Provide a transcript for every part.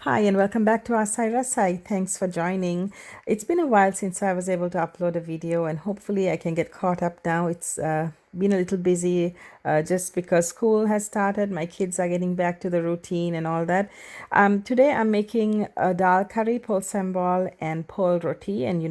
Hi, and welcome back to Aasai Rasai. Thanks for joining. It's been a while since I was able to upload a video, and hopefully I can get caught up now. It's been a little busy just because school has started. My kids are getting back to the routine and all that. Today I'm making a dal curry, pol sambal, and pol roti. And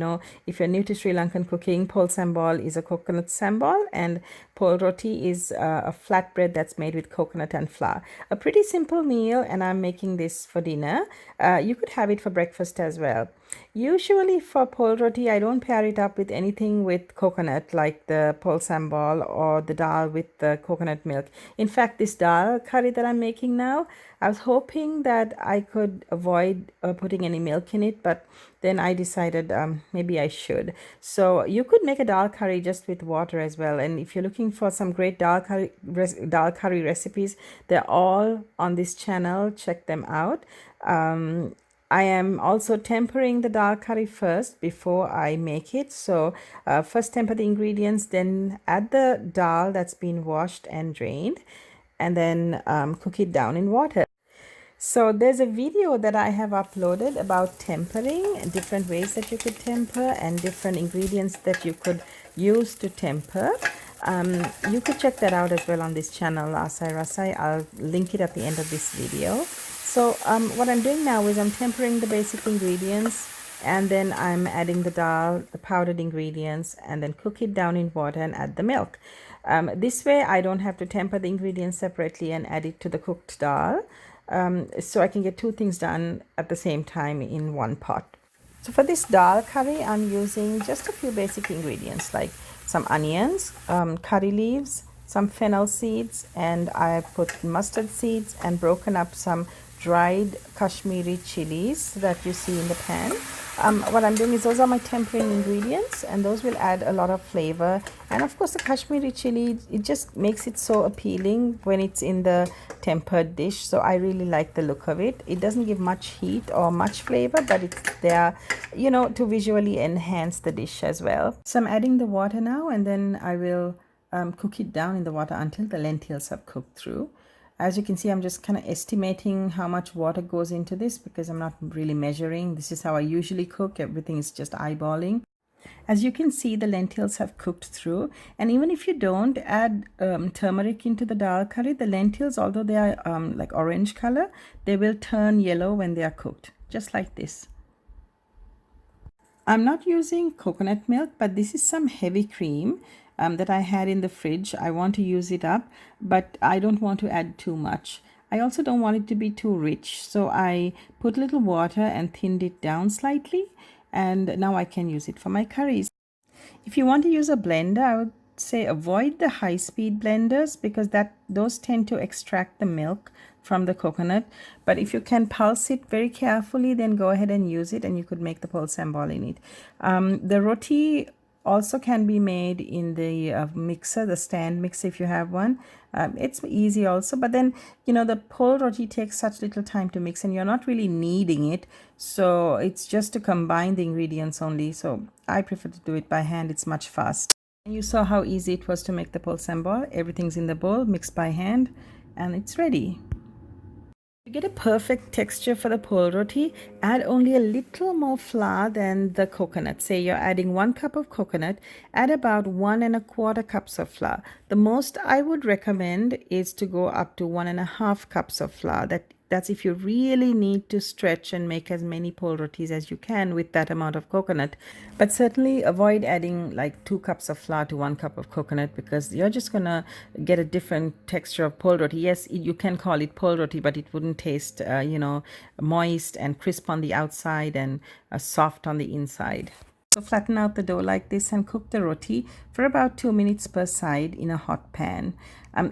if you're new to Sri Lankan cooking, pol sambal is a coconut sambal, and pol roti is a flatbread that's made with coconut and flour. A pretty simple meal, and I'm making this for dinner. You could have it for breakfast as well. Usually for pol roti, I don't pair it up with anything with coconut like the pol sambal or the dal with the coconut milk. In fact, this dal curry that I'm making now, I was hoping that I could avoid putting any milk in it, but then I decided maybe I should. So you could make a dal curry just with water as well. And if you're looking for some great dal curry recipes, they're all on this channel. Check them out. I am also tempering the dal curry first before I make it. So first temper the ingredients, then add the dal that's been washed and drained, and then cook it down in water. So there's a video that I have uploaded about tempering, different ways that you could temper and different ingredients that you could use to temper. You could check that out as well on this channel, Aasai Rasai. I'll link it at the end of this video. So what I'm doing now is I'm tempering the basic ingredients, and then I'm adding the dal, the powdered ingredients, and then cook it down in water and add the milk. This way I don't have to temper the ingredients separately and add it to the cooked dal. So I can get two things done at the same time in one pot. So for this dal curry, I'm using just a few basic ingredients like some onions, curry leaves, some fennel seeds, and I put mustard seeds and broken up some dried Kashmiri chilies that you see in the pan. What I'm doing is those are my tempering ingredients, and those will add a lot of flavor. And of course the Kashmiri chili, it just makes it so appealing when it's in the tempered dish. So I really like the look of it. It doesn't give much heat or much flavor, but it's there, to visually enhance the dish as well. So I'm adding the water now, and then I will cook it down in the water until the lentils have cooked through. As you can see, I'm just kind of estimating how much water goes into this because I'm not really measuring. This is how I usually cook. Everything is just eyeballing. As you can see, the lentils have cooked through. And even if you don't add turmeric into the dal curry, the lentils, although they are like orange color, they will turn yellow when they are cooked, just like this. I'm not using coconut milk, but this is some heavy cream that I had in the fridge. I want to use it up, but I don't want to add too much. I also don't want it to be too rich, so I put a little water and thinned it down slightly, and now I can use it for my curries. If you want to use a blender, I would say avoid the high-speed blenders because those tend to extract the milk from the coconut. But if you can pulse it very carefully, then go ahead and use it, and you could make the pol sambal in it. The roti also can be made in the mixer, the stand mixer if you have one. It's easy also, but then the pol roti takes such little time to mix and you're not really kneading it, so it's just to combine the ingredients only. So I prefer to do it by hand. It's much faster. And you saw how easy it was to make the pol sambal. Everything's in the bowl, mixed by hand, and it's ready. To get a perfect texture for the pol roti, add only a little more flour than the coconut. Say you're adding 1 cup of coconut, add about 1¼ cups of flour. The most I would recommend is to go up to 1½ cups of flour. That's if you really need to stretch and make as many pol rotis as you can with that amount of coconut. But certainly avoid adding like 2 cups of flour to 1 cup of coconut because you're just gonna get a different texture of pol roti. Yes, you can call it pol roti, but it wouldn't taste, moist and crisp on the outside and soft on the inside. So flatten out the dough like this and cook the roti for about 2 minutes per side in a hot pan.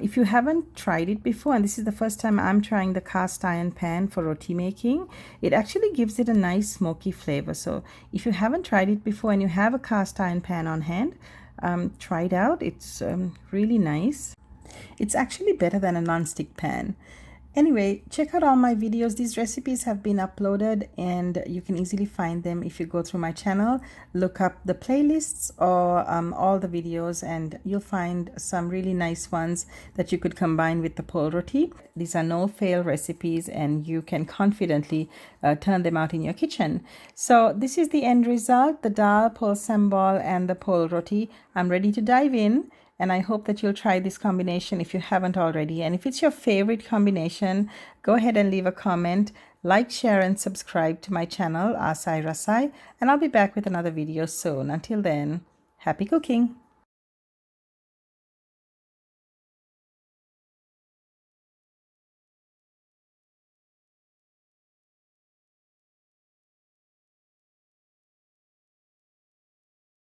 If you haven't tried it before, and this is the first time I'm trying the cast iron pan for roti making, it actually gives it a nice smoky flavor. So if you haven't tried it before and you have a cast iron pan on hand, try it out. It's really nice. It's actually better than a non-stick pan. Anyway, check out all my videos. These recipes have been uploaded and you can easily find them if you go through my channel, look up the playlists or all the videos, and you'll find some really nice ones that you could combine with the pol roti. These are no fail recipes and you can confidently turn them out in your kitchen. So this is the end result, the dal, pol sambal and the pol roti. I'm ready to dive in. And I hope that you'll try this combination if you haven't already. And if it's your favorite combination, go ahead and leave a comment, like, share, and subscribe to my channel, Aasai Rasai. And I'll be back with another video soon. Until then, happy cooking!